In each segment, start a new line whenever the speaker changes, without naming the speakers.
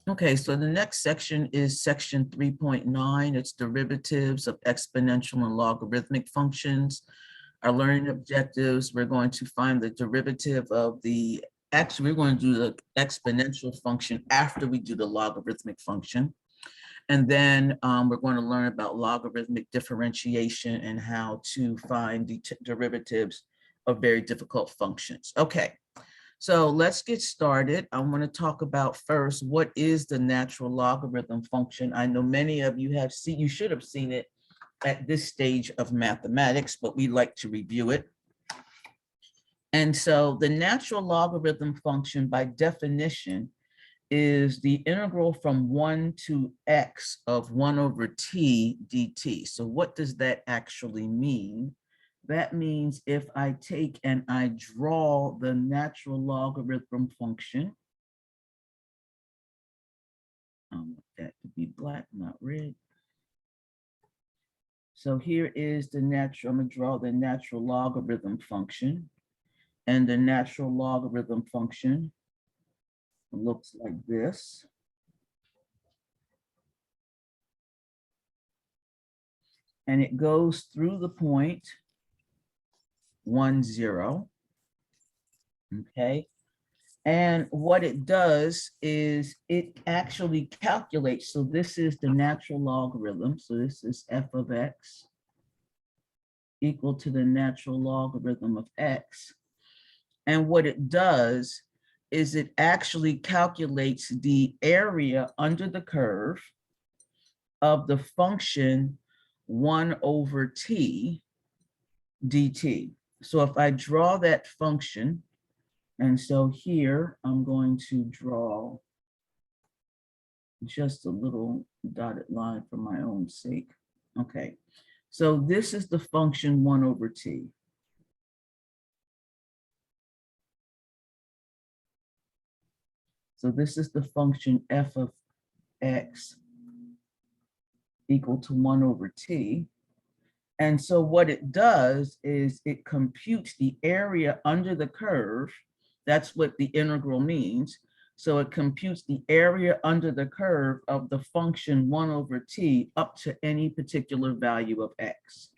Okay, so the next section is section 3.9. It's derivatives of exponential and logarithmic functions. Our learning objectives, we're going to find the derivative of the, actually, we're going to do the exponential function after we do the logarithmic function. And then we're going to learn about logarithmic differentiation and how to find the derivatives of very difficult functions. Okay. So let's get started. I want to talk about first, what is the natural logarithm function? I know many of you have seen, you should have seen it at this stage of mathematics, but we like to review it. And so the natural logarithm function by definition is the integral from 1 to x of 1 over t dt. So what does that actually mean? That means if I take and I draw the natural logarithm function, I want that to be black, not red. So here is the natural, I'm gonna draw the natural logarithm function, and the natural logarithm function looks like this. And it goes through the point 1, 0. Okay. And what it does is it actually calculates. So this is the natural logarithm. So this is f of x equal to the natural logarithm of x. And what it does is it actually calculates the area under the curve of the function 1 over t dt. So if I draw that function, and so here I'm going to draw just a little dotted line for my own sake. Okay, so this is the function 1 over t. So this is the function f of x equal to 1 over t. And so what it does is it computes the area under the curve. That's what the integral means. So it computes the area under the curve of the function 1 over t up to any particular value of x.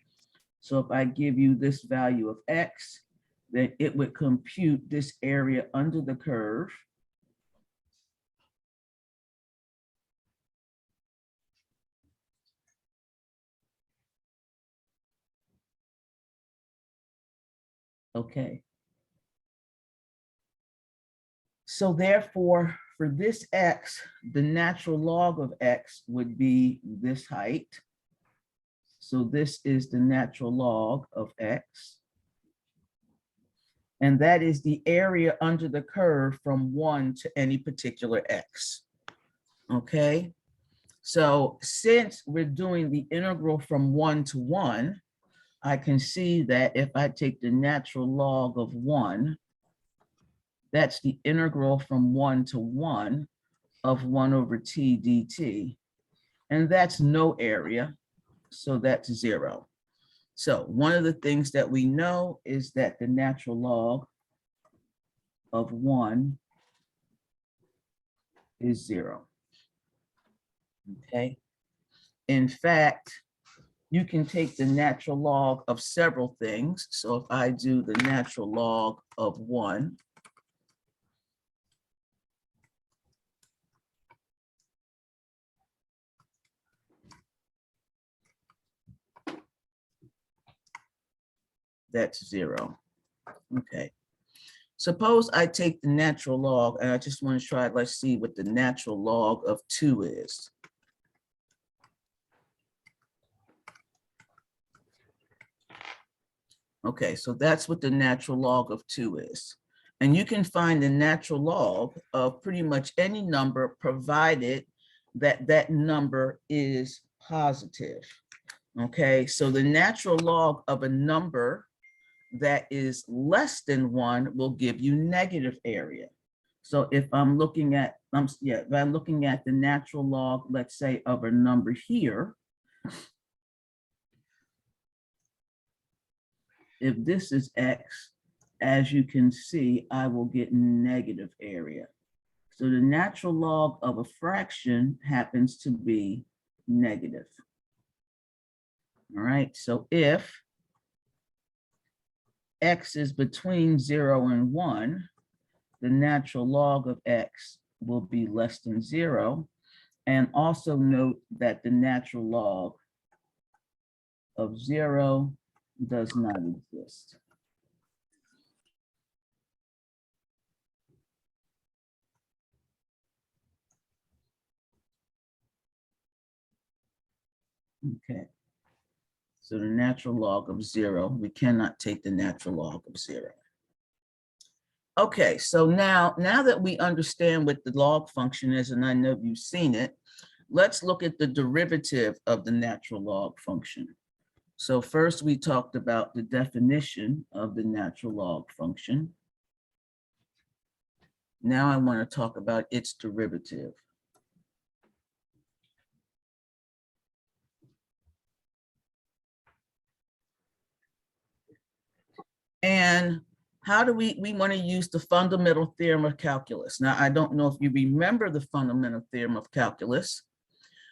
So if I give you this value of x, then it would compute this area under the curve. Okay. So therefore, for this x, the natural log of x would be this height. So this is the natural log of x. And that is the area under the curve from 1 to any particular x. Okay. So since we're doing the integral from 1 to 1, I can see that if I take the natural log of 1, that's the integral from 1 to 1 of 1 over t dt. And that's no area, so that's 0. So one of the things that we know is that the natural log of 1 is 0. Okay. In fact, you can take the natural log of several things. So if I do the natural log of 1, that's 0. Okay. Suppose I take the natural log, and I just want to try, let's see what the natural log of 2 is. Okay, so that's what the natural log of 2 is. And you can find the natural log of pretty much any number, provided that that number is positive. Okay, so the natural log of a number that is less than 1 will give you negative area. So if I'm looking at, if I'm looking at the natural log, let's say, of a number here, if this is x, as you can see, I will get negative area. So the natural log of a fraction happens to be negative. All right, so if x is between 0 and 1, the natural log of x will be less than 0. And also note that the natural log of 0 does not exist. Okay. So the natural log of 0, we cannot take the natural log of 0. Okay, so now that we understand what the log function is, and I know you've seen it, let's look at the derivative of the natural log function. So first we talked about the definition of the natural log function. Now I want to talk about its derivative. And how do we want to use the fundamental theorem of calculus? Now, I don't know if you remember the fundamental theorem of calculus,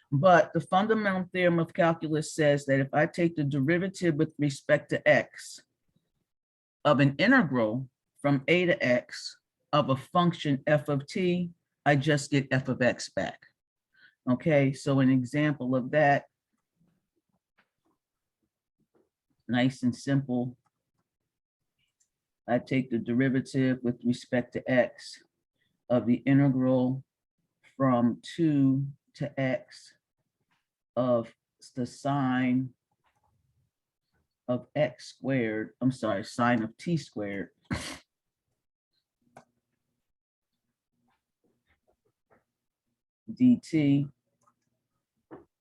but the fundamental theorem of calculus says that if I take the derivative with respect to x of an integral from a to x of a function f of t, I just get f of x back. Okay, so an example of that, nice and simple. I take the derivative with respect to x of the integral from 2 to x of the sine of x squared, I'm sorry, sine of t squared dt.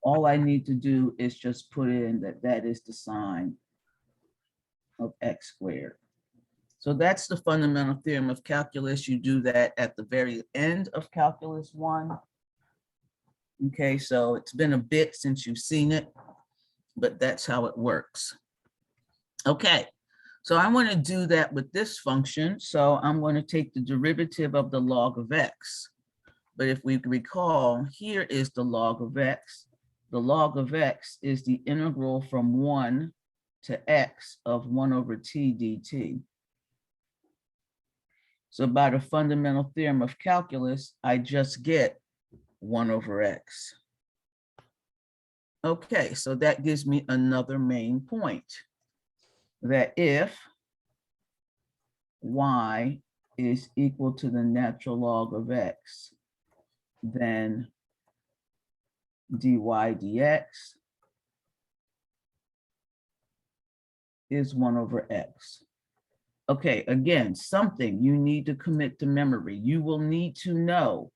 All I need to do is just put in that is the sine of x squared. So that's the fundamental theorem of calculus. You do that at the very end of calculus 1. Okay, so it's been a bit since you've seen it, but that's how it works. Okay, so I want to do that with this function. So I'm going to take the derivative of the log of x. But if we recall, here is the log of x. The log of x is the integral from 1 to x of 1 over t dt. So by the fundamental theorem of calculus, I just get 1 over x. Okay, so that gives me another main point, that if y is equal to the natural log of x, then dy dx is 1 over x. Okay, again, something you need to commit to memory. You will need to know,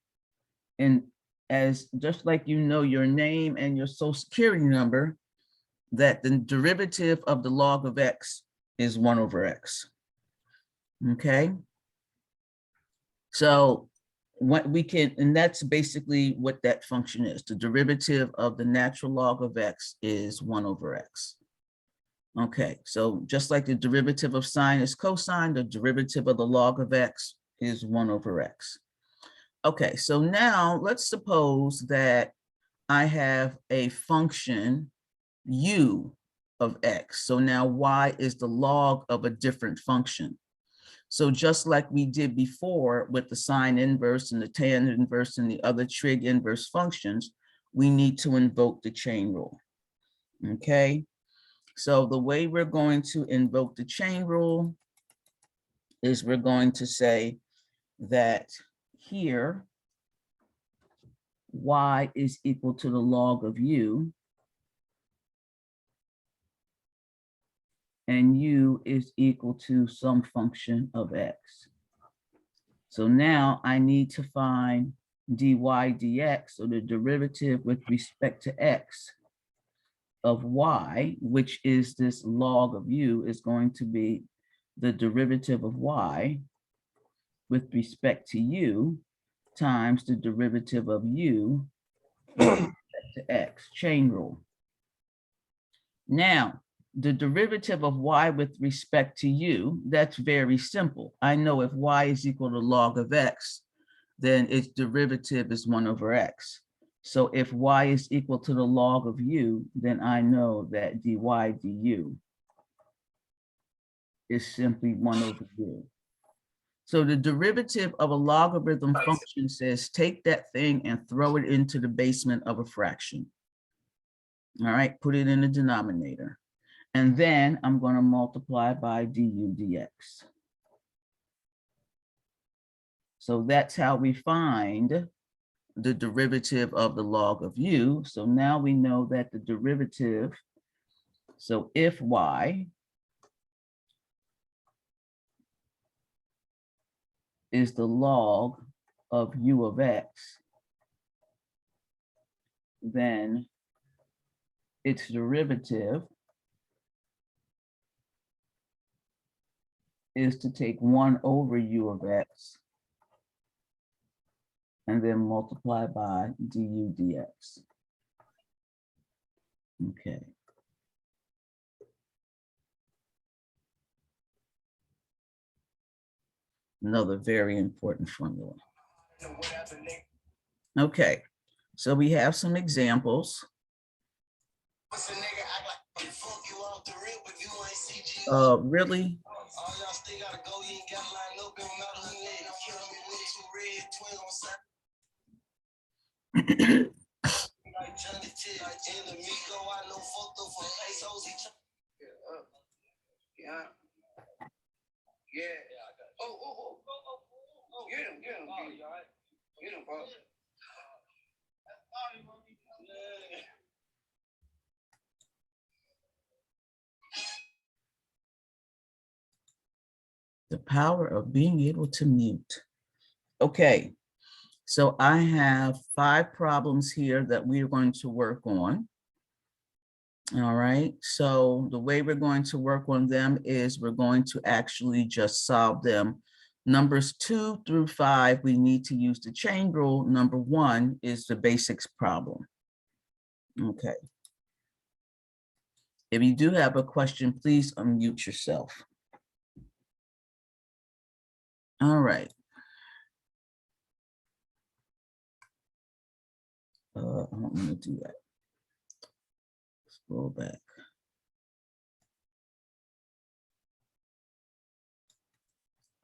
and as just like you know your name and your social security number, that the derivative of the log of x is 1 over x. Okay, so what we can, and that's basically what that function is. The derivative of the natural log of x is 1 over x. Okay, so just like the derivative of sine is cosine, the derivative of the log of x is 1 over x. Okay, so now let's suppose that I have a function u of x. So now y is the log of a different function. So just like we did before with the sine inverse and the tan inverse and the other trig inverse functions, we need to invoke the chain rule. Okay, so the way we're going to invoke the chain rule is we're going to say that here y is equal to the log of u, and u is equal to some function of x. So now I need to find dy dx, so the derivative with respect to x of y, which is this log of u, is going to be the derivative of y with respect to u times the derivative of u with respect to x, chain rule. Now, the derivative of y with respect to u, that's very simple. I know if y is equal to log of x, then its derivative is 1 over x. So if y is equal to the log of u, then I know that dy du is simply 1 over u. So the derivative of a logarithm function says take that thing and throw it into the basement of a fraction. All right, put it in the denominator. And then I'm going to multiply by du dx. So that's how we find the derivative of the log of u. So now we know that the derivative, so if y is the log of u of x, then its derivative is to take 1 over u of x and then multiply by du dx. Okay. Another very important formula. Okay, so we have some examples. Really? The power of being able to mute. Okay, so I have 5 problems here that we're going to work on. All right, so the way we're going to work on them is we're going to actually just solve them. Numbers 2 through 5, we need to use the chain rule. Number 1 is the basics problem. Okay. If you do have a question, please unmute yourself. All right. I don't want to do that. Scroll back.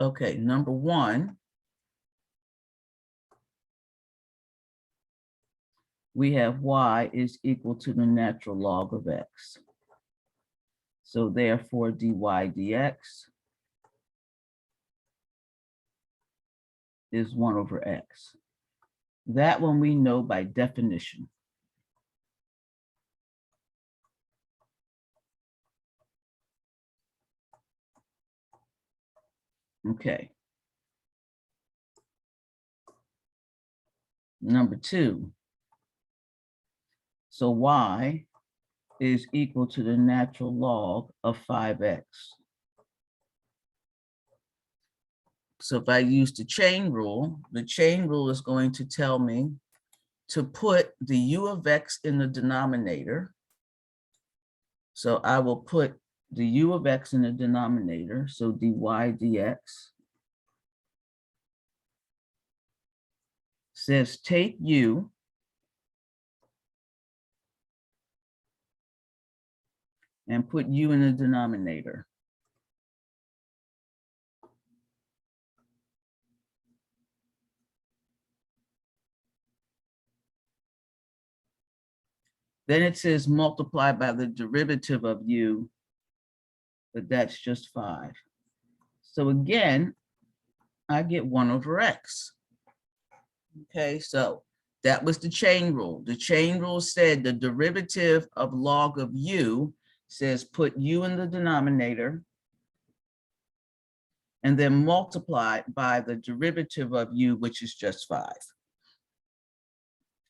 Okay, number 1. We have y is equal to the natural log of x. So therefore, dy dx is 1 over x. That one we know by definition. Okay. Number 2. So y is equal to the natural log of 5x. So if I use the chain rule is going to tell me to put the u of x in the denominator. So I will put the u of x in the denominator, so dy dx. Says take u and put u in the denominator. Then it says multiply by the derivative of u, but that's just 5. So again, I get 1 over x. Okay, so that was the chain rule. The chain rule said the derivative of log of u says put u in the denominator and then multiply by the derivative of u, which is just 5.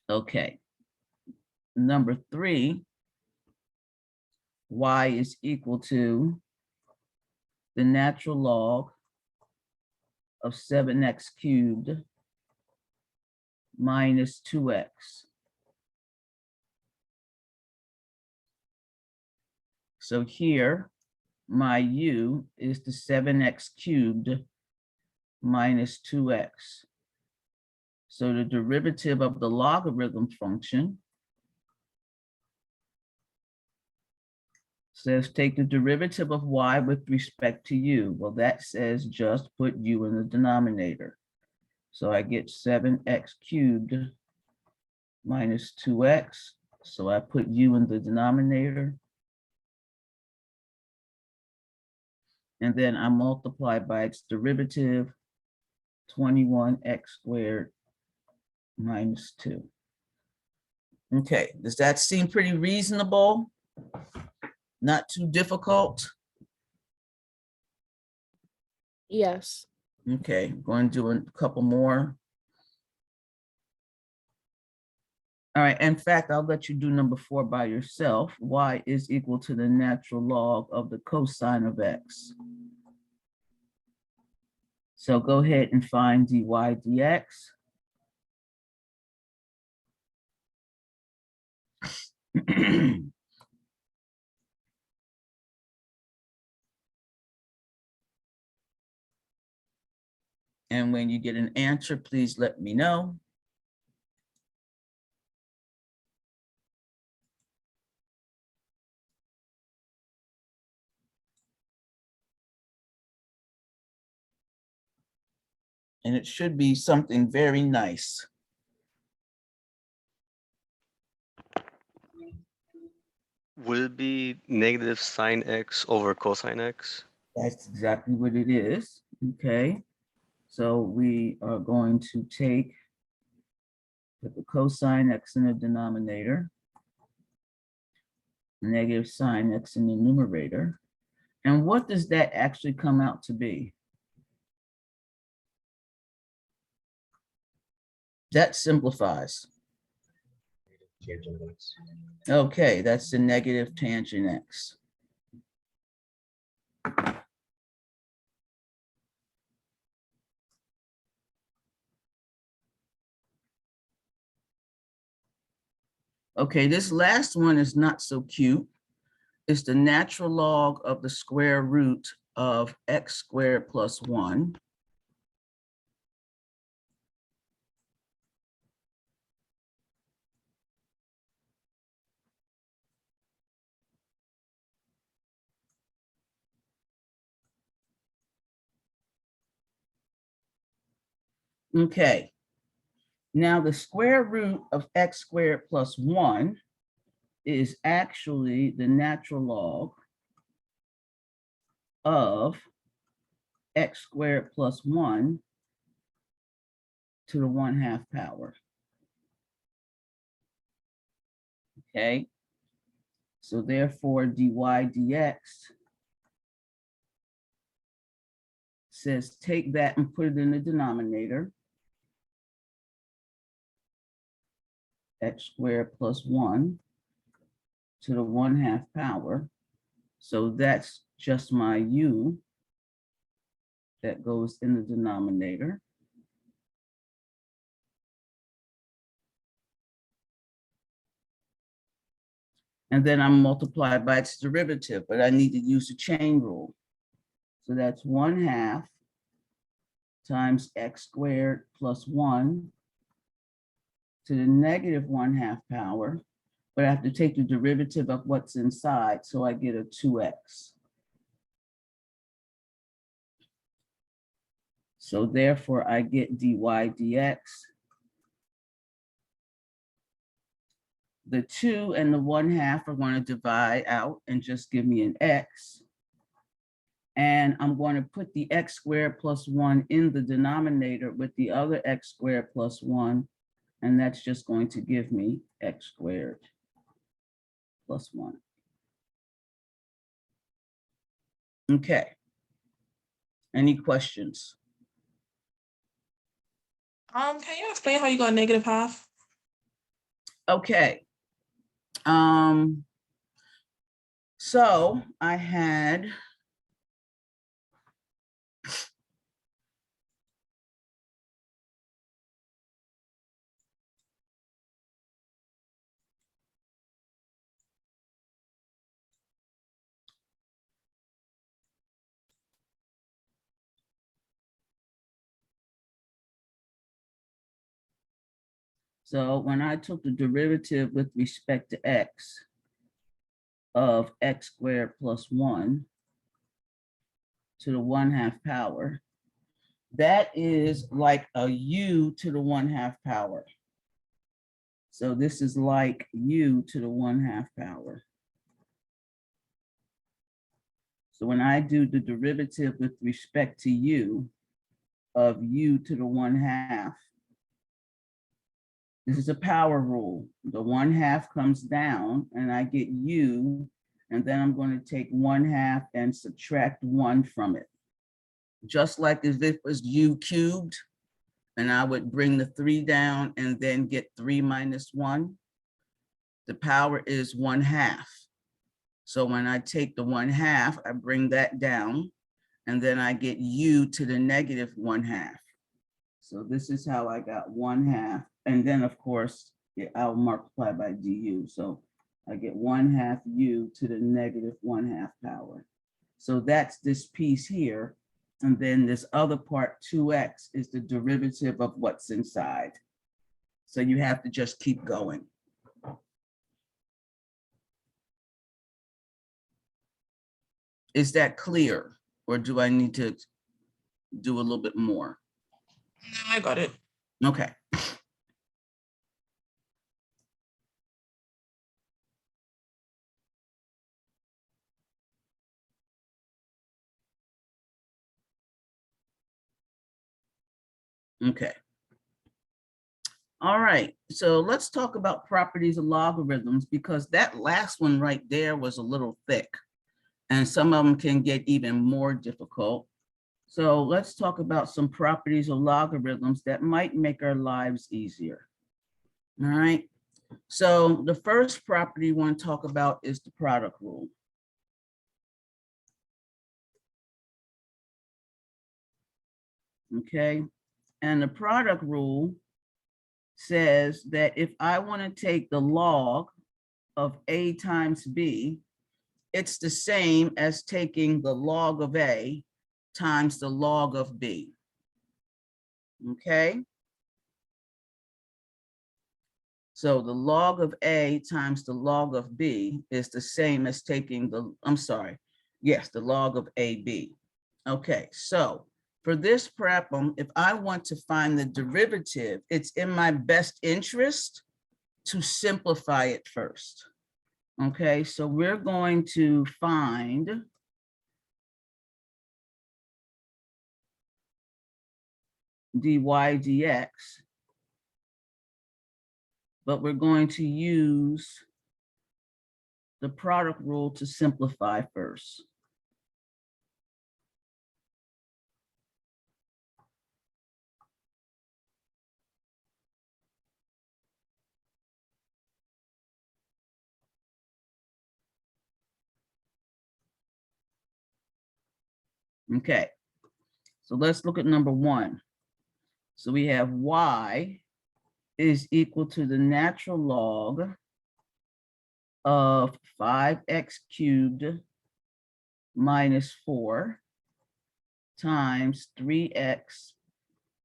Okay. Number 3, y is equal to the natural log of 7x cubed minus 2x. So here, my u is the 7x cubed minus 2x. So the derivative of the logarithm function says take the derivative of y with respect to u. Well, that says just put u in the denominator. So I get 7x cubed minus 2x. So I put u in the denominator. And then I multiply by its derivative, 21x squared minus 2. Okay, does that seem pretty reasonable? Not too difficult?
Yes.
Okay, I'm going to do a couple more. All right, in fact, I'll let you do number 4 by yourself. Y is equal to the natural log of the cosine of x. So go ahead and find dy dx. And when you get an answer, please let me know. And it should be something very nice.
Will it be negative sine x over cosine x?
That's exactly what it is. Okay. So we are going to put the cosine x in the denominator, negative sine x in the numerator. And what does that actually come out to be? That simplifies. Okay, that's the negative tangent x. Okay, this last one is not so cute. It's the natural log of the square root of x squared plus 1. Okay. Now the square root of x squared plus 1 is actually the natural log of x squared plus 1 to the 1/2 power. Okay. So therefore dy dx says take that and put it in the denominator. X squared plus 1 to the 1/2 power. So that's just my u that goes in the denominator. And then I'm multiplied by its derivative, but I need to use the chain rule. So that's 1/2 times x squared plus 1 to the negative 1/2 power, but I have to take the derivative of what's inside, so I get a 2x. So therefore I get dy dx. The 2 and the 1/2 are going to divide out and just give me an x. And I'm going to put the x squared plus 1 in the denominator with the other x squared plus 1. And that's just going to give me x squared plus 1. Okay. Any questions?
Can you explain how you got negative half?
Okay. So I had So when I took the derivative with respect to x of x squared plus 1 to the 1/2 power, that is like a u to the 1/2 power. So this is like u to the 1/2 power. So when I do the derivative with respect to u of u to the 1/2, this is a power rule. The 1/2 comes down and I get u, and then I'm going to take 1/2 and subtract 1 from it. Just like if it was u cubed, and I would bring the 3 down and then get 3 minus 1. The power is 1/2. So when I take the 1/2, I bring that down, and then I get u to the negative 1/2. So this is how I got 1/2. And then of course, I'll multiply by du. So I get 1/2 u to the negative 1/2 power. So that's this piece here. And then this other part, 2x, is the derivative of what's inside. So you have to just keep going. Is that clear? Or do I need to do a little bit more?
No, I got it.
Okay. Okay. All right, so let's talk about properties of logarithms, because that last one right there was a little thick, and some of them can get even more difficult. So let's talk about some properties of logarithms that might make our lives easier. All right, so the first property we want to talk about is the product rule. Okay, and the product rule says that if I want to take the log of a times b, it's the same as taking the log of a times the log of b. Okay? So the log of a times the log of b is the same as taking the, the log of ab. Okay, so for this problem, if I want to find the derivative, it's in my best interest to simplify it first. Okay, so we're going to find dy dx, but we're going to use the product rule to simplify first. Okay, so let's look at number 1. So we have y is equal to the natural log of 5x cubed minus 4 times 3x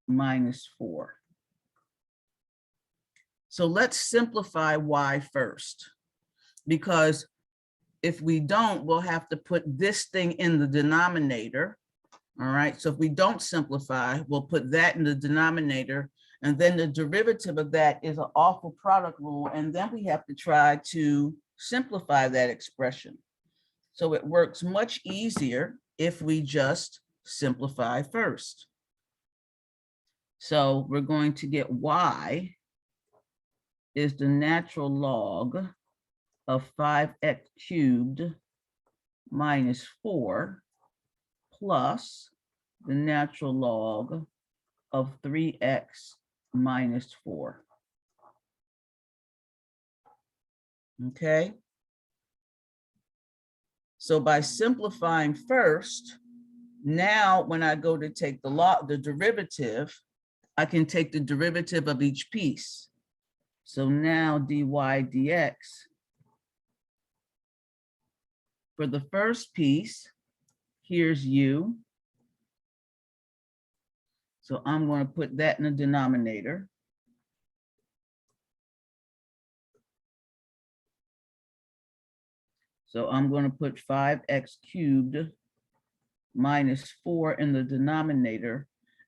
minus 4. So let's simplify y first, because if we don't, we'll have to put this thing in the denominator. All right, so if we don't simplify, we'll put that in the denominator, and then the derivative of that is an awful product rule, and then we have to try to simplify that expression. So it works much easier if we just simplify first. So we're going to get y is the natural log of 5x cubed minus 4 plus the natural log of 3x minus 4. Okay. So by simplifying first, now when I go to take the derivative, I can take the derivative of each piece. So now dy dx, for the first piece, here's u. So I'm going to put that in the denominator. So I'm going to put 5x cubed minus 4 in the denominator,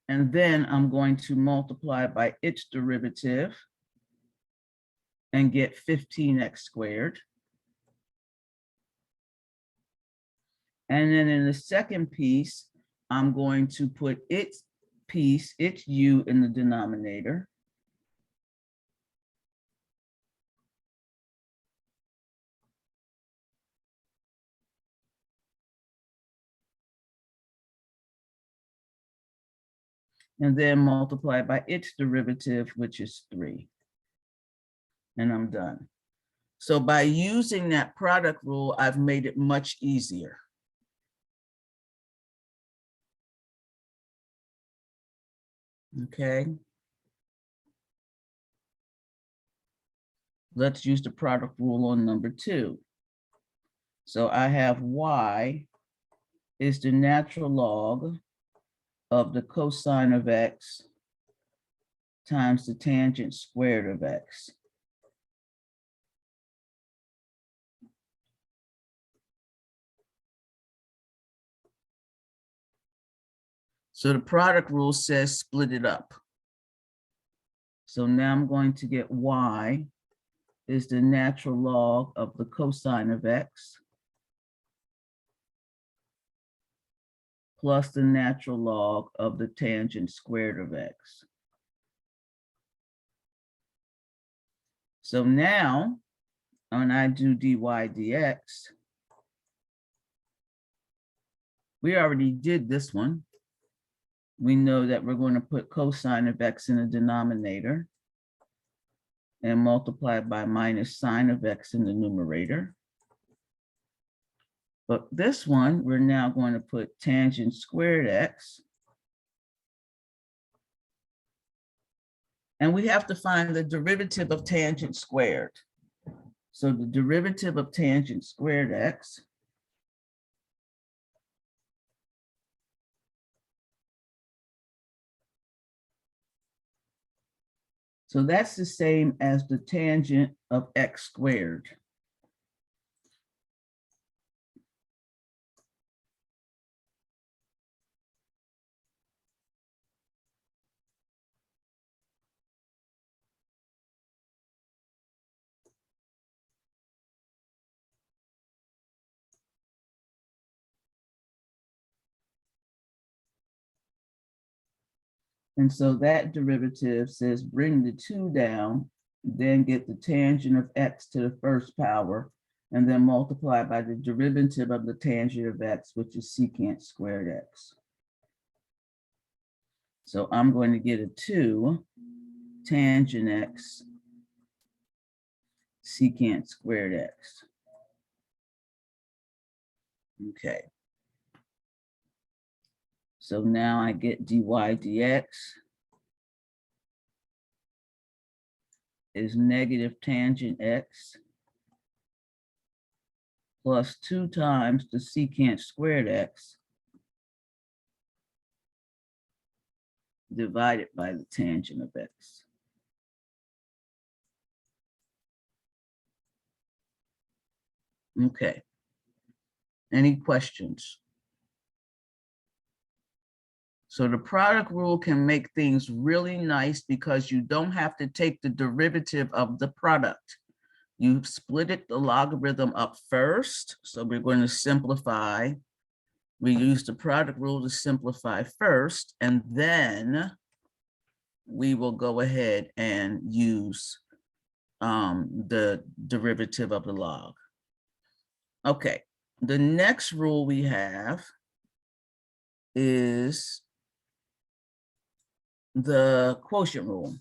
and then I'm going to multiply by its derivative and get 15x squared. And then in the second piece, I'm going to put its piece, its u in the denominator. And then multiply by its derivative, which is 3. And I'm done. So by using that product rule, I've made it much easier. Okay. Let's use the product rule on number 2. So I have y is the natural log of the cosine of x times the tangent squared of x. So the product rule says split it up. So now I'm going to get y is the natural log of the cosine of x plus the natural log of the tangent squared of x. So now when I do dy dx, we already did this one. We know that we're going to put cosine of x in the denominator and multiply by minus sine of x in the numerator. But this one, we're now going to put tangent squared x. And we have to find the derivative of tangent squared. So the derivative of tangent squared x so that's the same as the tangent of x squared. And so that derivative says bring the 2 down, then get the tangent of x to the first power, and then multiply by the derivative of the tangent of x, which is secant squared x. So I'm going to get a 2 tangent x secant squared x. Okay. So now I get dy dx is negative tangent x plus 2 times the secant squared x divided by the tangent of x. Okay. Any questions? So the product rule can make things really nice because you don't have to take the derivative of the product. You split it, the logarithm up first. So we're going to simplify. We use the product rule to simplify first, and then we will go ahead and use the derivative of the log. Okay, the next rule we have is the quotient rule.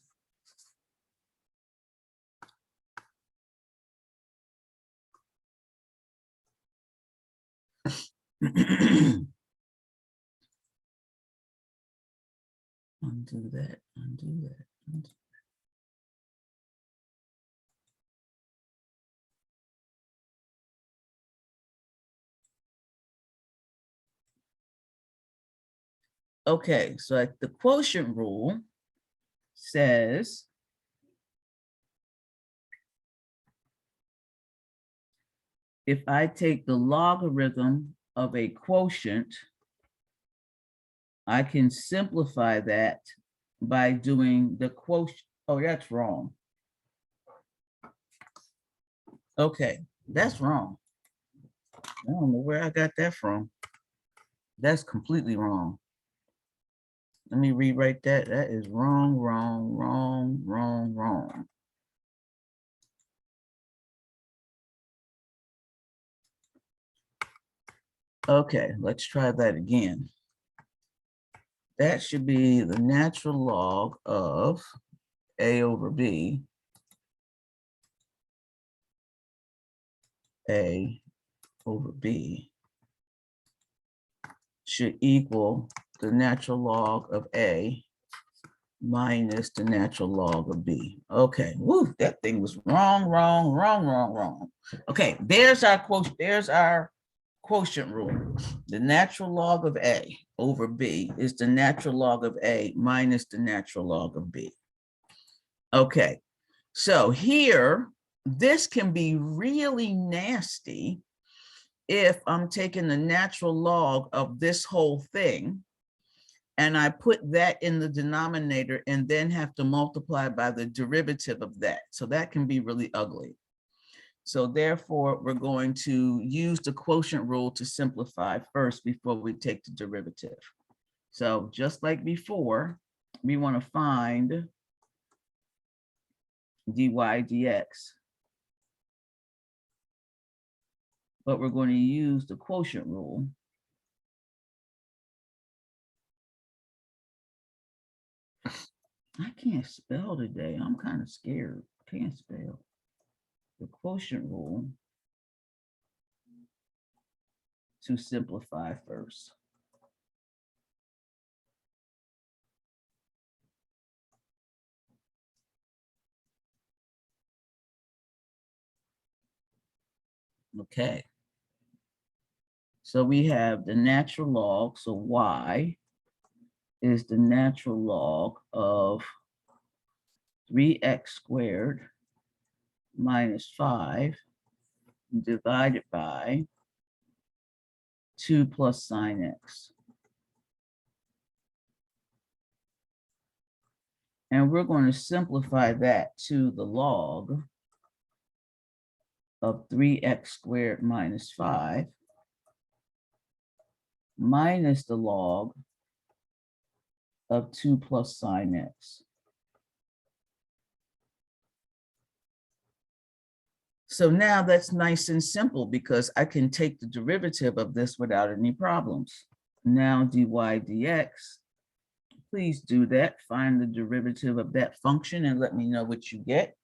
Undo that, undo that, undo. Okay, so like the quotient rule says if I take the logarithm of a quotient, I can simplify that by doing the quotient. Oh, that's wrong. Okay, that's wrong. I don't know where I got that from. That's completely wrong. Let me rewrite that. That is wrong, wrong, wrong, wrong, wrong. Okay, let's try that again. That should be the natural log of A over B. A over B should equal the natural log of A minus the natural log of B. Okay, woo, that thing was wrong, wrong, wrong, wrong, wrong. Okay, there's our quotient rule. The natural log of A over B is the natural log of A minus the natural log of B. Okay, so here, this can be really nasty if I'm taking the natural log of this whole thing and I put that in the denominator and then have to multiply by the derivative of that. So that can be really ugly. So therefore, we're going to use the quotient rule to simplify first before we take the derivative. So just like before, we want to find dy dx. But we're going to use the quotient rule. I can't spell today. I'm kind of scared. Can't spell. The quotient rule to simplify first. Okay. So we have the natural log. So y is the natural log of 3x squared minus 5 divided by 2 plus sine x. And we're going to simplify that to the log of 3x squared minus 5 minus the log of 2 plus sine x. So now that's nice and simple because I can take the derivative of this without any problems. Now dy dx, please do that. Find the derivative of that function and let me know what you get.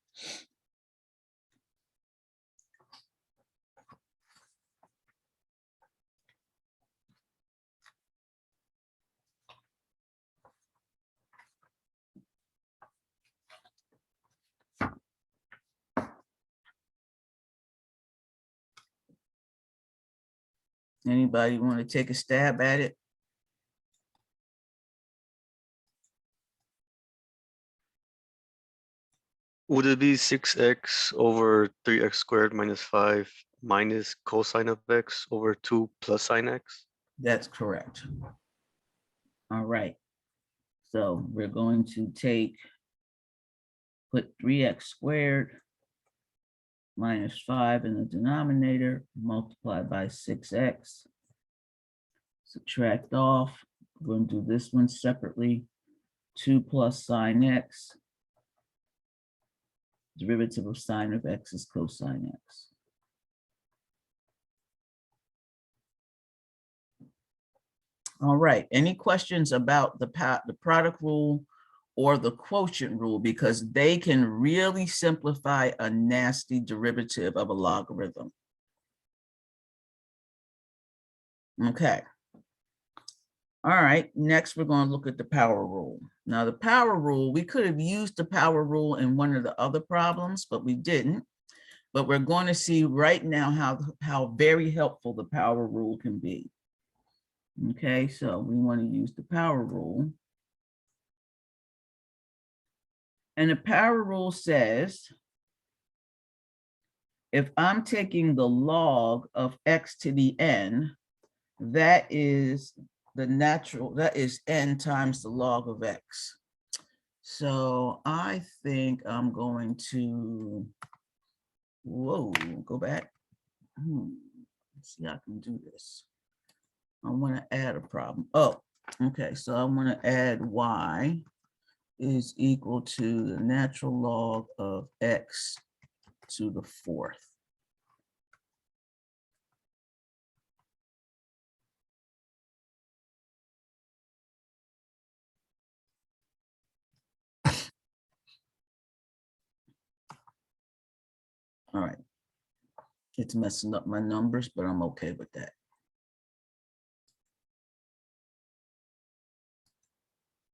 Anybody want to take a stab at it?
Would it be 6x over 3x squared minus 5 minus cosine of x over 2 plus sine x?
That's correct. All right. So we're going to put 3x squared minus 5 in the denominator, multiply by 6x, subtract off. We're going to do this one separately. 2 plus sine x. Derivative of sine of x is cosine x. All right, any questions about the product rule or the quotient rule, because they can really simplify a nasty derivative of a logarithm. Okay. All right, next we're going to look at the power rule. Now the power rule, we could have used the power rule in one of the other problems, but we didn't. But we're going to see right now how very helpful the power rule can be. Okay, so we want to use the power rule. And the power rule says, if I'm taking the log of x to the n, that is the natural, that is n times the log of x. So I think I'm going to, whoa, go back. Let's see how I can do this. I want to add a problem. Oh, okay. So I want to add y is equal to the natural log of x to the fourth. All right. It's messing up my numbers, but I'm okay with that.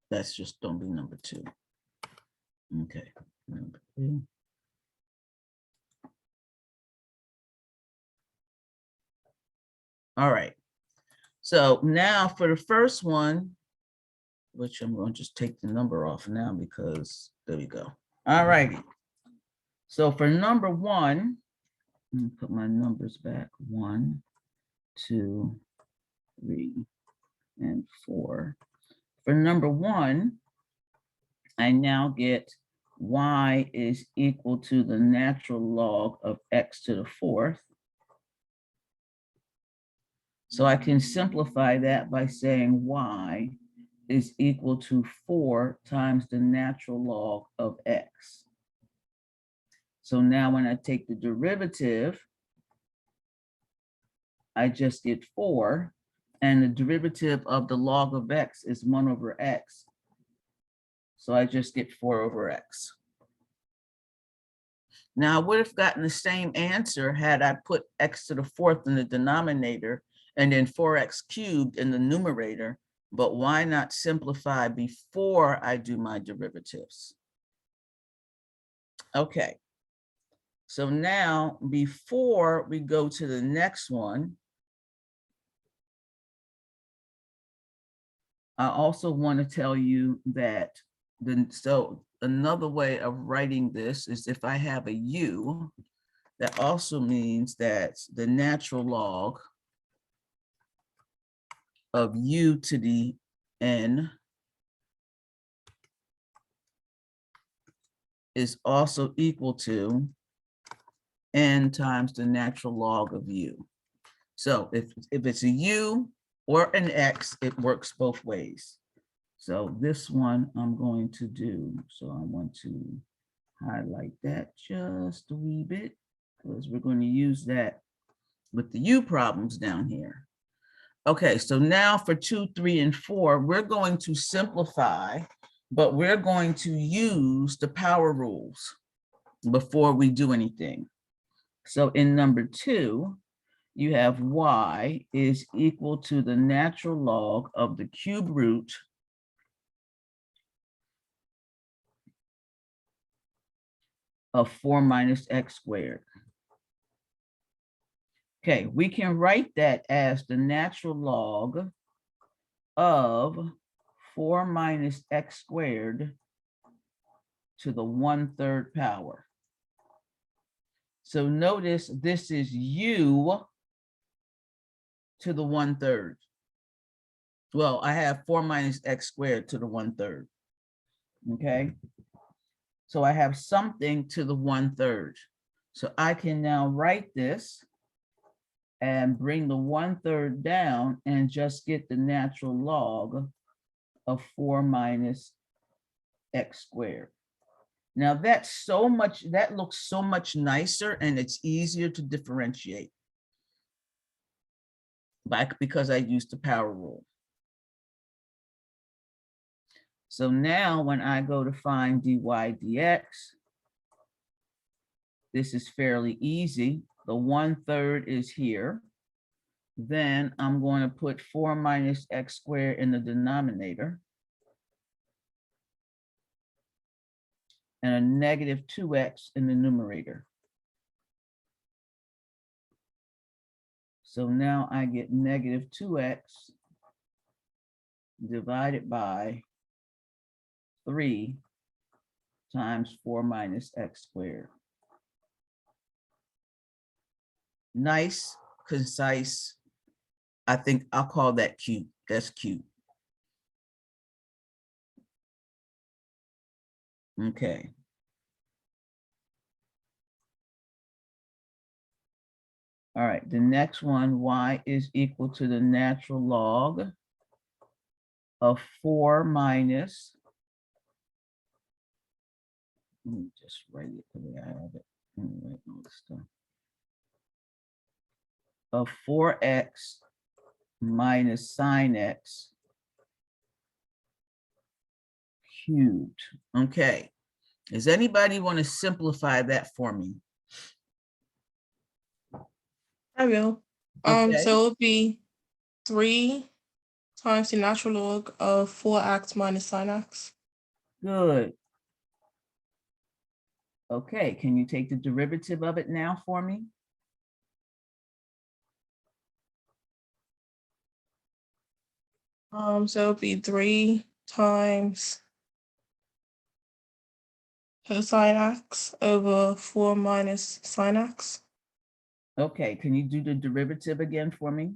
That's just don't be number 2. Okay. Number 2. All right. So now for the first one, which I'm going to just take the number off now because there we go. All righty. So for number 1, let me put my numbers back. 1, 2, 3, and 4. For number 1, I now get y is equal to the natural log of x to the fourth. So I can simplify that by saying y is equal to 4 times the natural log of x. So now when I take the derivative, I just get 4, and the derivative of the log of x is 1 over x. So I just get 4 over x. Now I would have gotten the same answer had I put x to the fourth in the denominator and then 4x cubed in the numerator, but why not simplify before I do my derivatives? Okay, so now before we go to the next one, I also want to tell you that so another way of writing this is if I have a u, that also means that the natural log of u to the n is also equal to n times the natural log of u. So if it's a u or an x, it works both ways. So this one I'm going to do, so I want to highlight that just a wee bit because we're going to use that with the u problems down here. Okay, so now for 2, 3, and 4, we're going to simplify, but we're going to use the power rules before we do anything. So in number 2, you have y is equal to the natural log of the cube root of 4 minus x squared. Okay, we can write that as the natural log of 4 minus x squared to the 1/3 power. So notice this is u to the 1/3. Well, I have 4 minus x squared to the 1/3. Okay, so I have something to the 1/3. So I can now write this and bring the 1/3 down and just get the natural log of 4 minus x squared. Now that's so much, that looks so much nicer and it's easier to differentiate because I used the power rule. So now when I go to find dy dx, this is fairly easy. The 1/3 is here. Then I'm going to put 4 minus x squared in the denominator and a negative 2x in the numerator. So now I get negative 2x divided by 3 times 4 minus x squared. nice, concise. I think I'll call that cute. That's cute. Okay. All right, the next one, y is equal to the natural log of 4 minus, let me just write it the way I have it. Let me write all this stuff. Of 4x minus sine x cubed. Okay. Does anybody want to simplify that for me?
I will.
Okay.
So it would be 3 times the natural log of 4x minus sin x.
Good. Okay, can you take the derivative of it now for me?
So it would be 3 times cosine x over 4 minus sin x.
Okay, can you do the derivative again for me?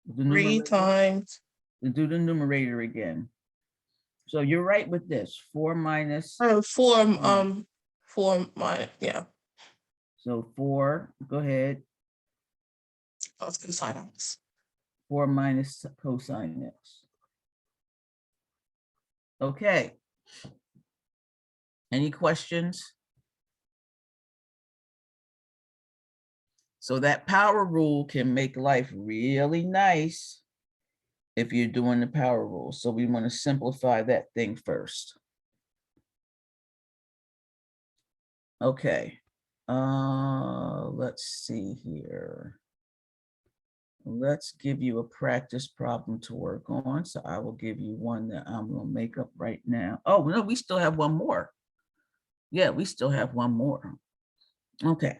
The
3
numerator?
times,
Do the numerator again. So you're right with this, 4 minus,
4 minus, yeah,
so 4, go ahead,
that's cosine x.
4 minus cosine x. Okay. Any questions? So that power rule can make life really nice if you're doing the power rule. So we want to simplify that thing first. Okay. Let's see here. Let's give you a practice problem to work on. So I will give you one that I'm going to make up right now. Oh, no, we still have one more. Yeah, we still have one more. Okay.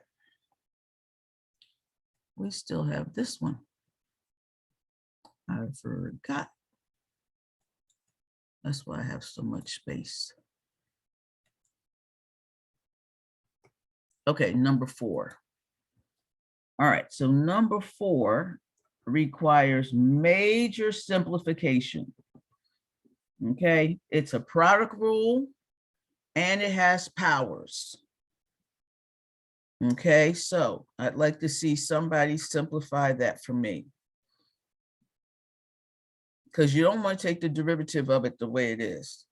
We still have this one. I forgot. That's why I have so much space. Okay, number 4. All right, so number 4 requires major simplification. Okay, it's a product rule and it has powers. Okay, so I'd like to see somebody simplify that for me. Because you don't want to take the derivative of it the way it is.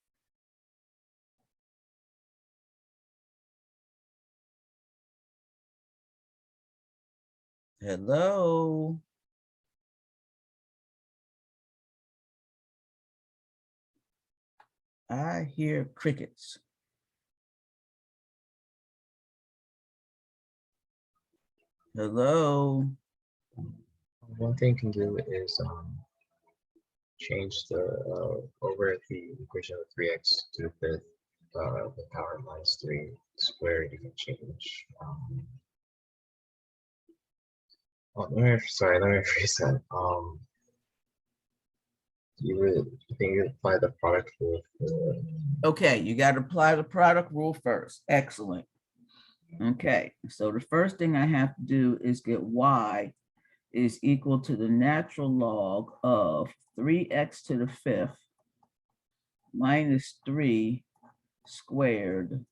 Hello. I hear crickets. Hello.
One thing you can do is change the over the equation of 3x to the fifth, the power minus 3 squared. You can change. Oh, let me rephrase that. You think you apply the product rule for,
Okay, you got to apply the product rule first. Excellent. Okay, so the first thing I have to do is get y is equal to the natural log of 3x to the 5th minus 3 squared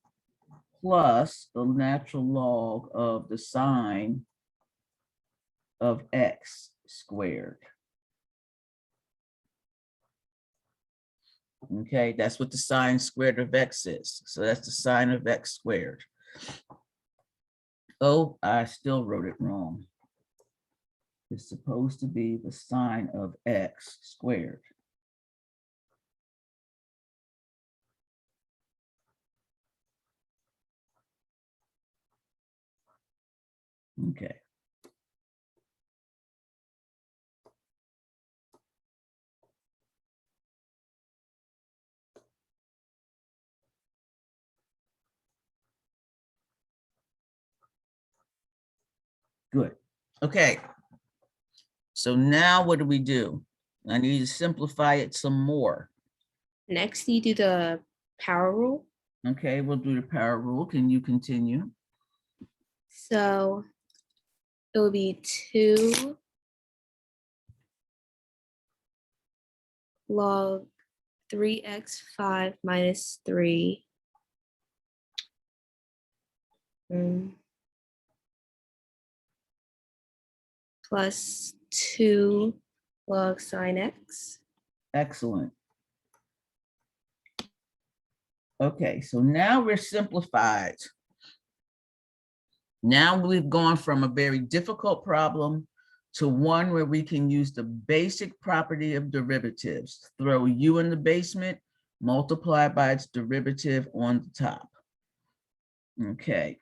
plus the natural log of the sine of x squared. Okay, that's what the sine squared of x is. So that's the sine of x squared. Oh, I still wrote it wrong. It's supposed to be the sine of x squared. Okay. Good. Okay. So now what do? I need to simplify it some more.
Next, you do the power rule.
Okay, we'll do the power rule. Can you continue?
So it will be 2 log 3x5 minus 3 plus 2 log sine x.
Excellent. Okay, so now we're simplified. Now we've gone from a very difficult problem to one where we can use the basic property of derivatives. Throw u in the basement, multiply by its derivative on the top. Okay.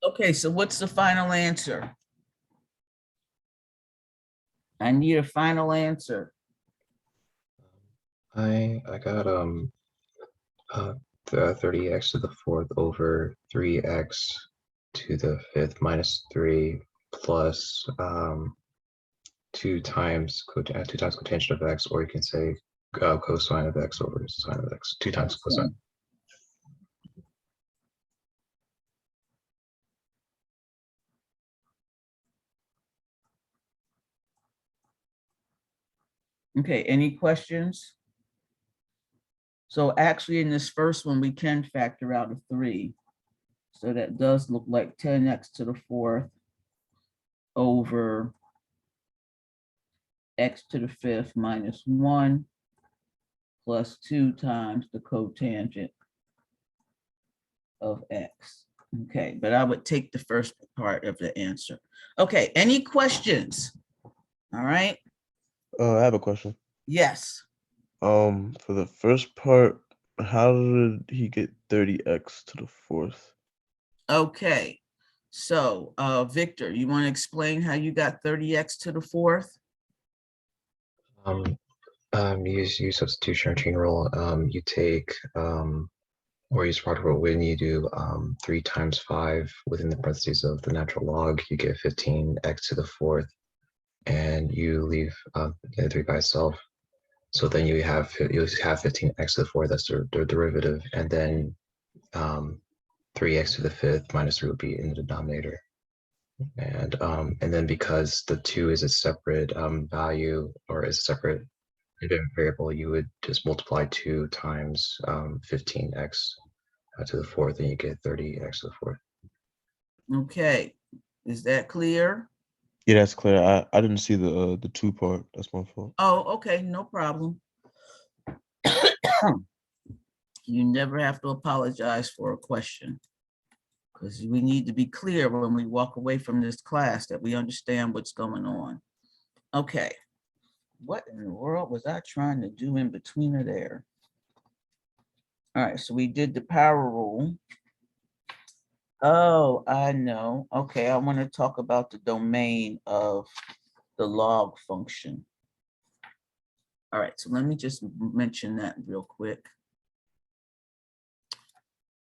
Okay, so what's the final answer? I need a final answer.
I got 30x to the fourth over 3x to the fifth minus 3 plus 2 times cotangent of x, or you can say cosine of x over sine of x, 2 times cosine.
Okay, any questions? So actually in this first one, we can factor out a 3. So that does look like 10x to the fourth over x to the fifth minus 1 plus 2 times the cotangent of x. Okay, but I would take the first part of the answer. Okay, any questions? All right,
I have a question.
yes.
For the first part, how did he get 30x to the fourth?
Okay, so Victor, you want to explain how you got 30x to the fourth?
Use substitution chain rule. You take or use product rule when you do 3 times 5 within the parentheses of the natural log, you get 15x to the fourth, and you leave the 3 by itself. So then you have 15x to the fourth. That's the derivative, and then 3x to the fifth minus 3 would be in the denominator. And then because the 2 is a separate value, or is a separate independent variable, you would just multiply 2 times 15x to the fourth, and you get 30x to the fourth.
Okay, is that clear?
Yeah, that's clear. I didn't see the 2 part. That's my fault.
Oh, okay, no problem. You never have to apologize for a question, because we need to be clear when we walk away from this class that we understand what's going on. Okay, what in the world was I trying to do in between of there? All right, so we did the power rule. Oh, I know. Okay, I want to talk about the domain of the log function. All right, so let me just mention that real quick.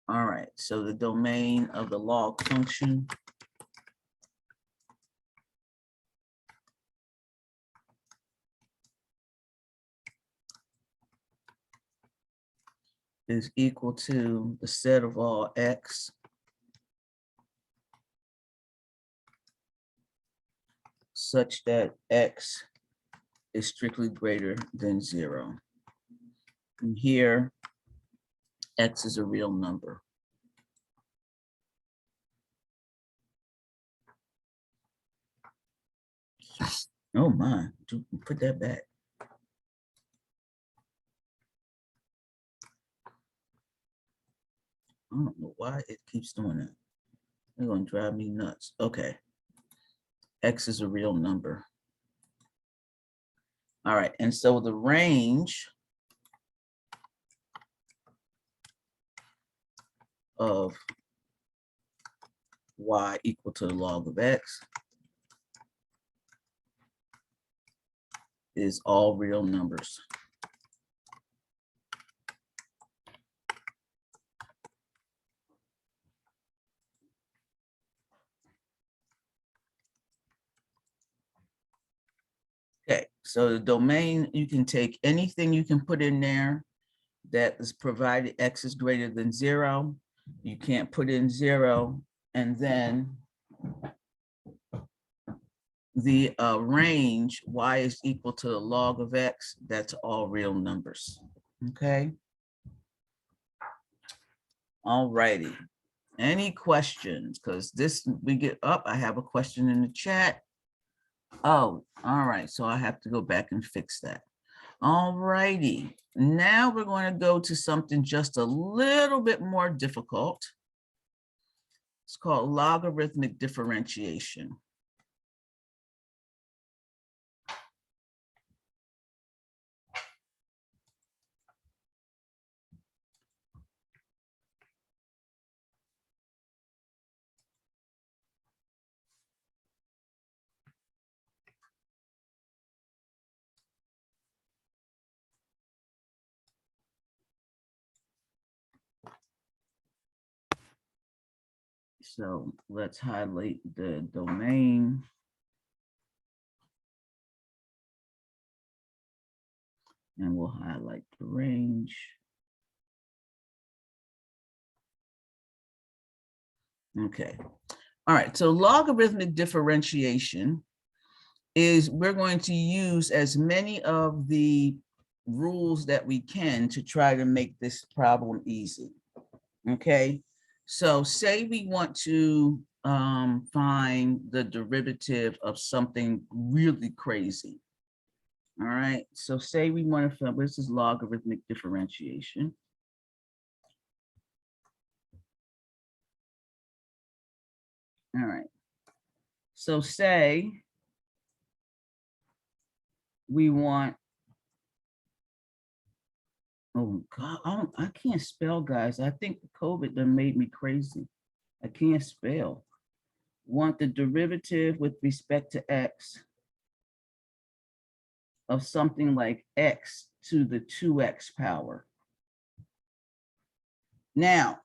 All right, so the domain of the log function is equal to the set of all x such that x is strictly greater than 0. And here, x is a real number. Oh my, put that back. I don't know why it keeps doing that. It's gonna drive me nuts. Okay. X is a real number. All right, and so the range of y equal to the log of x is all real numbers. So the domain, you can take anything you can put in there that is provided x is greater than 0. You can't put in 0, and then the range y is equal to the log of x. That's all real numbers. Okay. All righty. Any questions? Because this we get up. I have a question in the chat. Oh, all right. So I have to go back and fix that. All righty. Now we're going to go to something just a little bit more difficult. It's called logarithmic differentiation. So let's highlight the domain. And we'll highlight the range. Okay. All right. So logarithmic differentiation is we're going to use as many of the rules that we can to try to make this problem easy. Okay. So say we want to find the derivative of something really crazy. All right. So say we want to find, this is logarithmic differentiation. All right. So say we want, oh God, I can't spell, guys. I think COVID done made me crazy. I can't spell. Want the derivative with respect to x of something like x to the 2x power. Now,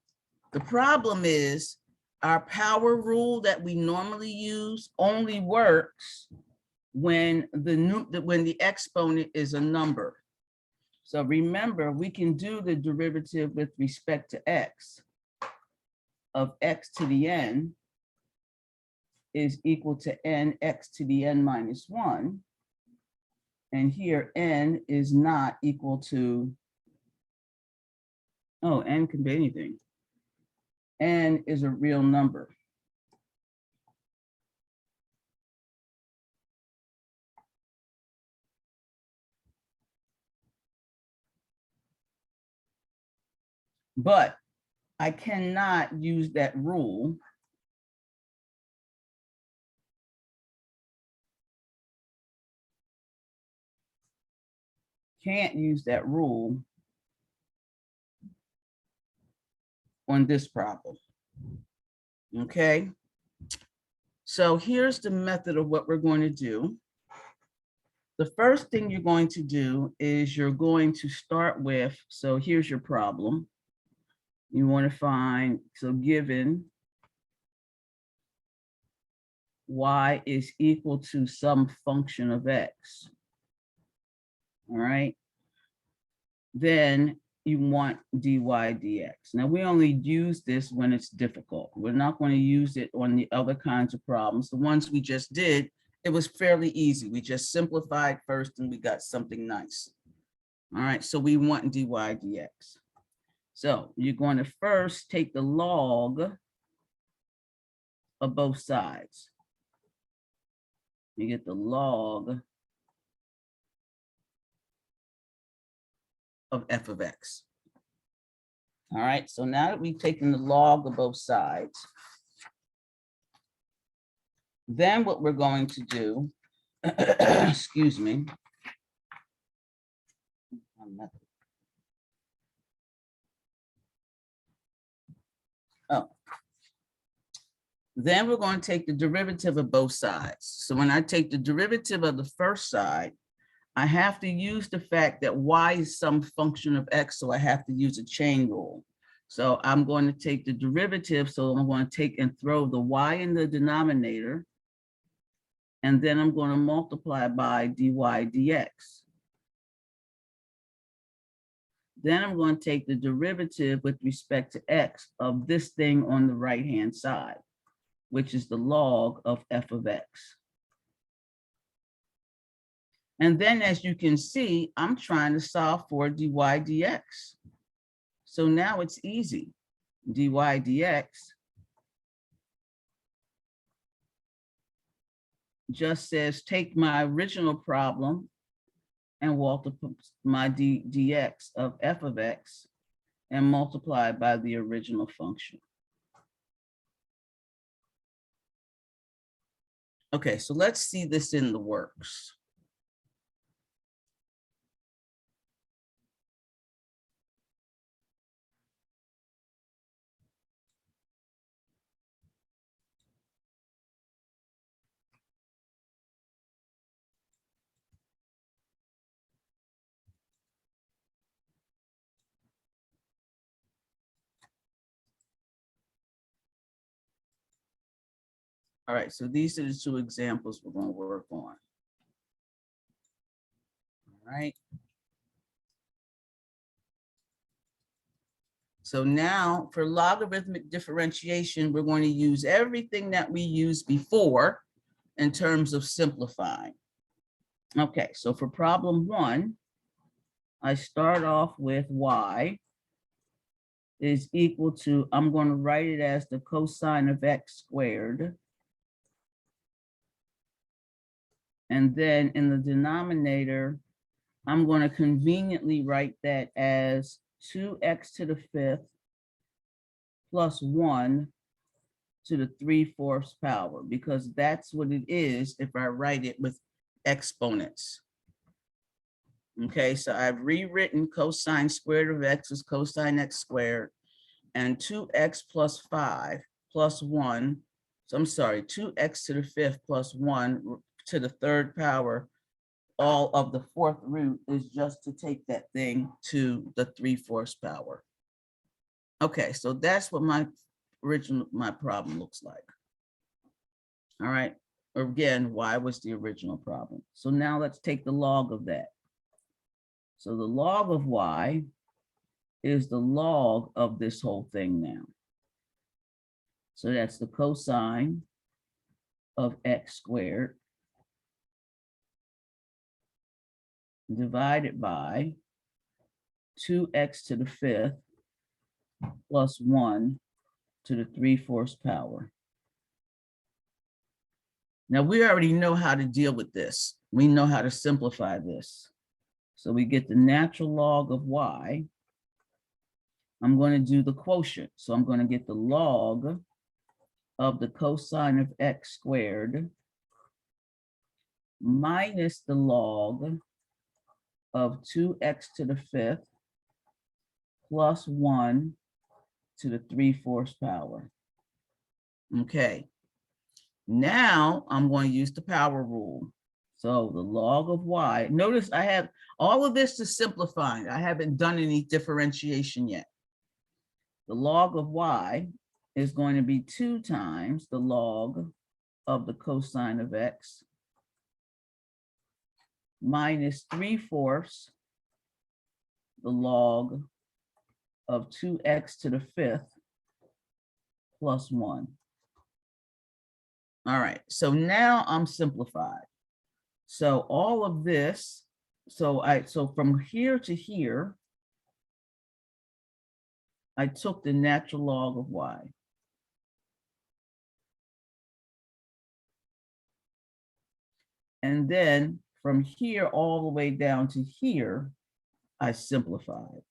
the problem is our power rule that we normally use only works when the exponent is a number. So remember, we can do the derivative with respect to x of x to the n is equal to nx to the n minus 1. And here n is not equal to, oh, n can be anything. N is a real number. But I cannot use that rule on this problem. Okay. So here's the method of what we're going to do. The first thing you're going to do is you're going to start with, so here's your problem. You want to find, so given y is equal to some function of x. All right. Then you want dy dx. Now we only use this when it's difficult. We're not going to use it on the other kinds of problems. The ones we just did, it was fairly easy. We just simplified first and we got something nice. All right, so we want dy dx. So you're going to first take the log of both sides. You get the log of f of x. All right, so now that we've taken the log of both sides, then what we're going to do, excuse me. Oh. Then we're going to take the derivative of both sides. So when I take the derivative of the first side, I have to use the fact that y is some function of x, so I have to use a chain rule. So I'm going to take the derivative, so I'm going to take and throw the y in the denominator And then I'm going to multiply by dy dx. Then I'm going to take the derivative with respect to x of this thing on the right-hand side, which is the log of f of x. And then, as you can see, I'm trying to solve for dy dx. So now it's easy. Dy dx just says take my original problem and multiply my dx of f of x and multiply by the original function. Okay, so let's see this in the works. All right, so these are the two examples we're going to work on. All right. So now for logarithmic differentiation, we're going to use everything that we used before in terms of simplifying. Okay, so for problem 1, I start off with y is equal to, I'm going to write it as the cosine of x squared. And then in the denominator, I'm going to conveniently write that as 2x to the 5th plus 1 to the 3/4 power, because that's what it is if I write it with exponents. Okay, so I've rewritten cosine squared of x is cosine x squared, and 2x plus 5 plus 1, so I'm sorry, 2x to the 5th plus 1 to the 3rd power, all of the 4th root is just to take that thing to the 3/4 power. Okay, so that's what my problem looks like. All right, again, y was the original problem. So now let's take the log of that. So the log of y is the log of this whole thing now. So that's the cosine of x squared divided by 2x to the 5th plus 1 to the 3/4 power. Now we already know how to deal with this. We know how to simplify this. So we get the natural log of y. I'm going to do the quotient. So I'm going to get the log of the cosine of x squared minus the log of 2x to the 5th plus 1 to the 3/4 power. Okay. Now I'm going to use the power rule. So the log of y, notice I have all of this is simplifying. I haven't done any differentiation yet. The log of y is going to be 2 times the log of the cosine of x minus 3/4 the log of 2x to the 5th plus 1. All right, so now I'm simplified. So all of this, so from here to here, I took the natural log of y. And then from here all the way down to here, I simplified.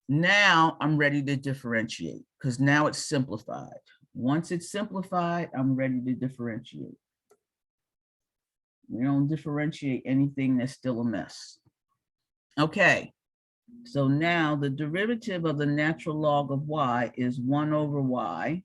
Now I'm ready to differentiate because now it's simplified. Once it's simplified, I'm ready to differentiate. We don't differentiate anything that's still a mess. Okay, so now the derivative of the natural log of y is 1 over y,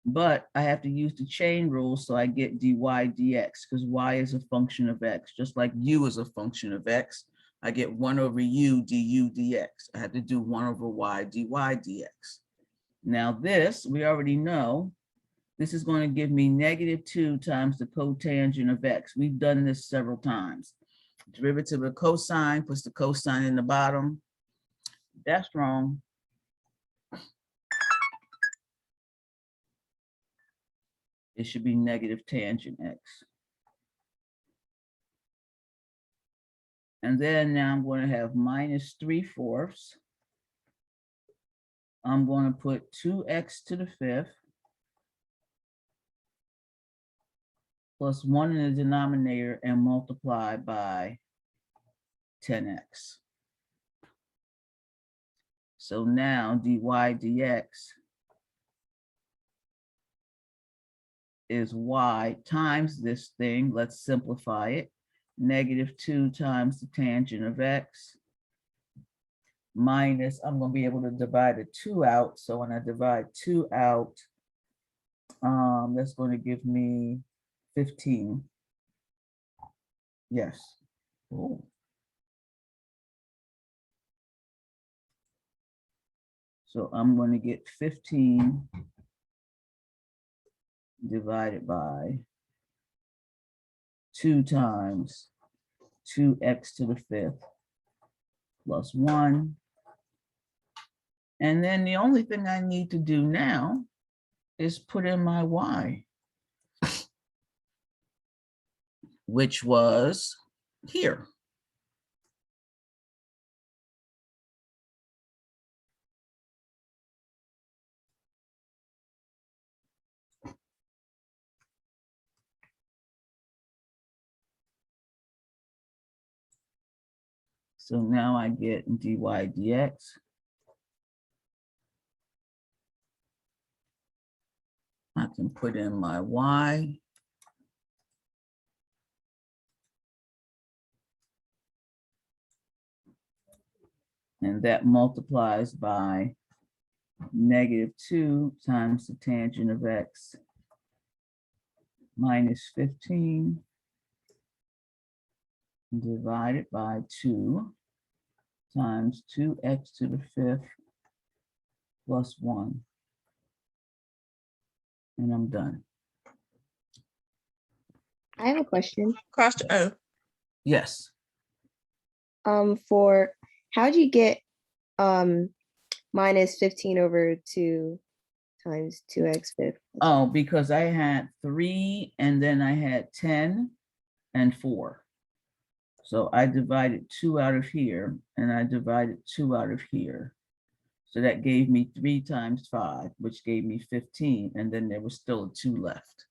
but I have to use the chain rule so I get dy dx because y is a function of x, just like u is a function of x. I get 1 over u du dx. I have to do 1 over y dy dx. Now this, we already know, this is going to give me -2 times the cotangent of x. We've done this several times. Derivative of cosine puts the cosine in the bottom. That's wrong. It should be negative tangent x. And then now I'm going to have -3/4. I'm going to put 2x to the 5th plus 1 in the denominator and multiply by 10x. So now dy dx is y times this thing. Let's simplify it. -2 times the tangent of x minus, I'm going to be able to divide a 2 out. So when I divide 2 out, that's going to give me 15. Yes. Oh. So I'm going to get 15 divided by 2 times 2x to the 5th plus 1. And then the only thing I need to do now is put in my y, which was here. So now I get dy dx. I can put in my y. And that multiplies by -2 times the tangent of x minus 15 divided by 2 times 2x to the 5th plus 1. And I'm done.
I have a question.
Question. Oh,
Yes.
For how'd you get minus 15 over 2 times 2x fifth?
Oh, because I had 3 and then I had 10 and 4. So I divided 2 out of here and I divided 2 out of here. So that gave me 3 times 5, which gave me 15. And then there was still a 2 left.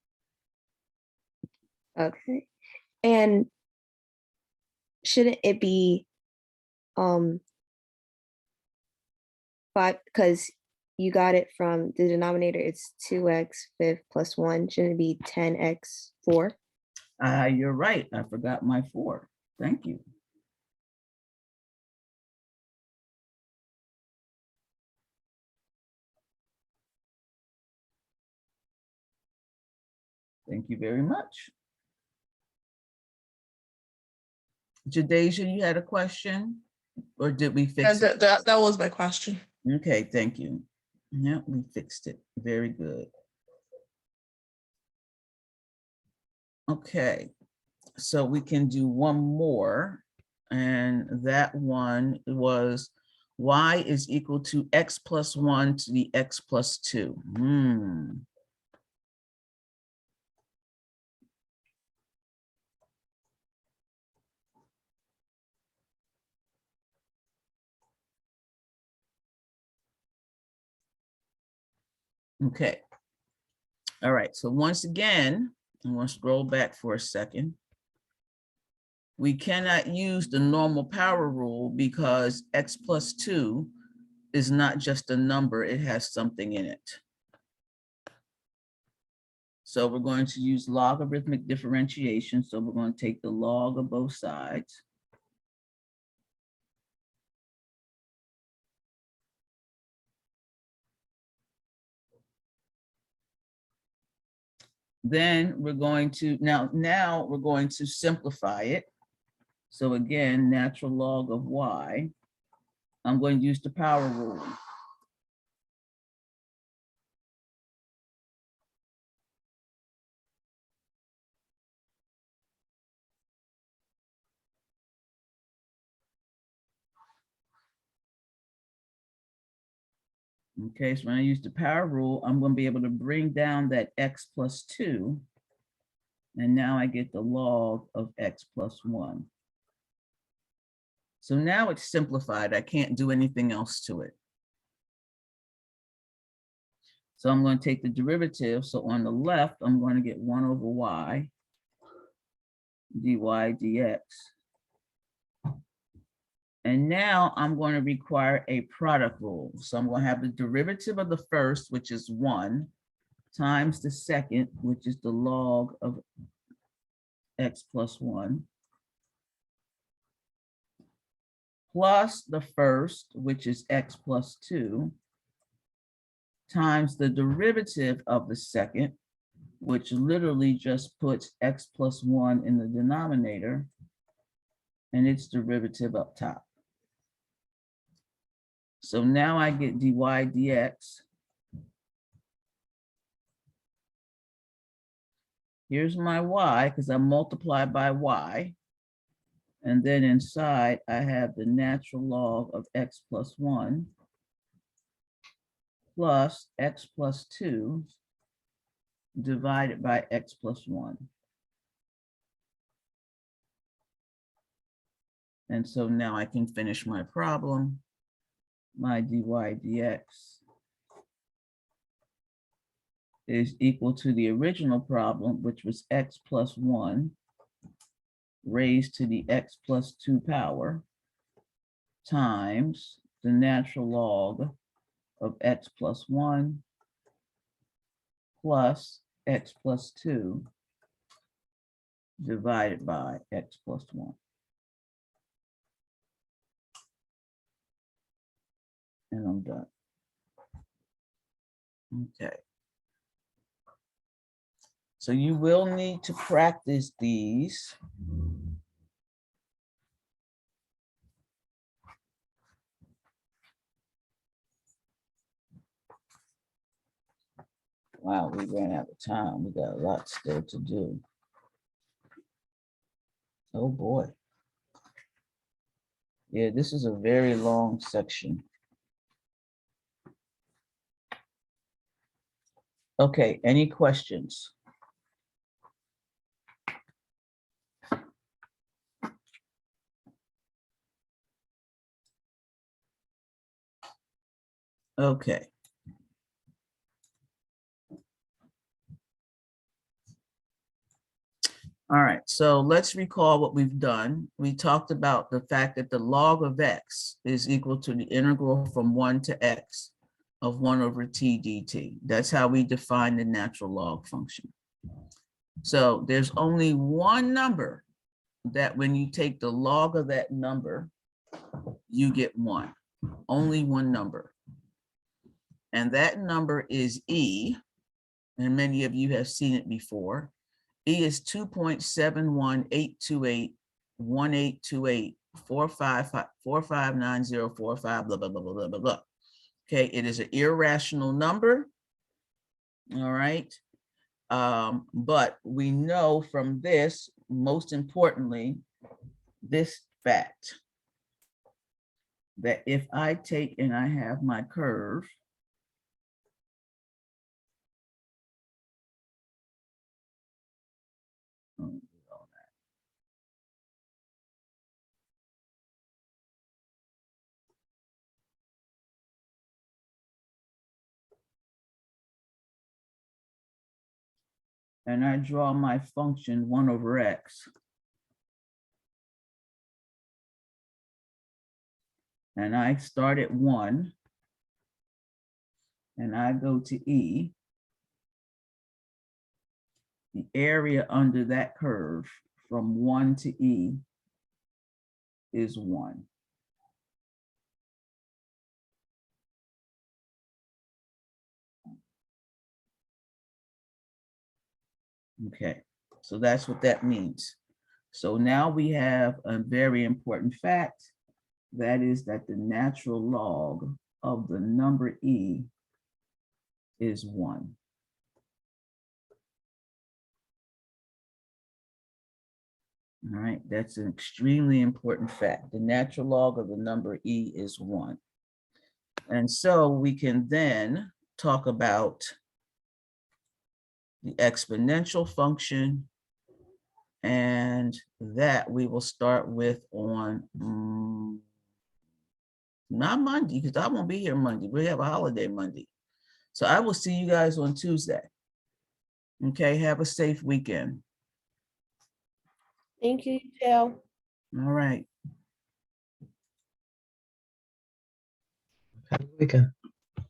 Okay. And shouldn't it be 5, because you got it from the denominator, it's 2x fifth plus 1. Shouldn't it be 10x 4?
You're right. I forgot my 4. Thank you. Thank you very much. Jadeja, you had a question? Or did we fix it?
that was my question.
Okay, thank you. Yeah, we fixed it. Very good. Okay, so we can do one more. And that one was y is equal to x plus 1 to the x plus 2. Okay. All right, so once again, I'm going to scroll back for a second. We cannot use the normal power rule because x plus 2 is not just a number, it has something in it. So we're going to use logarithmic differentiation. So we're going to take the log of both sides. Then we're going to, now we're going to simplify it. So again, natural log of y. I'm going to use the power rule. Okay, so when I use the power rule, I'm going to be able to bring down that x plus 2. And now I get the log of x plus 1. So now it's simplified. I can't do anything else to it. So I'm going to take the derivative. So on the left, I'm going to get 1 over y dy dx. And now I'm going to require a product rule. So I'm going to have the derivative of the first, which is 1, times the second, which is the log of x plus 1, plus the first, which is x plus 2, times the derivative of the second, which literally just puts x plus 1 in the denominator and its derivative up top. So now I get dy dx. Here's my y, because I multiply by y. And then inside, I have the natural log of x plus 1 plus x plus 2 divided by x plus 1. And so now I can finish my problem. My dy dx is equal to the original problem, which was x plus 1 raised to the x plus 2 power times the natural log of x plus 1 plus x plus 2 divided by x plus 1. And I'm done. Okay. So you will need to practice these. Wow, we ran out of time. We got a lot still to do. Oh boy. Yeah, this is a very long section. Okay, any questions? Okay. All right, so let's recall what we've done. We talked about the fact that the log of x is equal to the integral from 1 to x of 1 over t dt. That's how we define the natural log function. So there's only one number that when you take the log of that number, you get 1. Only one number. And that number is e, and many of you have seen it before. E is 2.7182881828459045 blah blah blah blah blah blah blah. Okay, it is an irrational number. All right. But we know from this, most importantly, this fact that if I take and I have my curve, and I draw my function 1 over x, and I start at 1, and I go to e, the area under that curve from 1 to e is 1. Okay, so that's what that means. So now we have a very important fact. That is that the natural log of the number e is 1. All right, that's an extremely important fact. The natural log of the number e is 1. And so we can then talk about the exponential function, and that we will start with on not Monday, because I won't be here Monday. We have a holiday Monday. So I will see you guys on Tuesday. Okay, have a safe weekend.
Thank you, Jill.
All right.
Have a good weekend.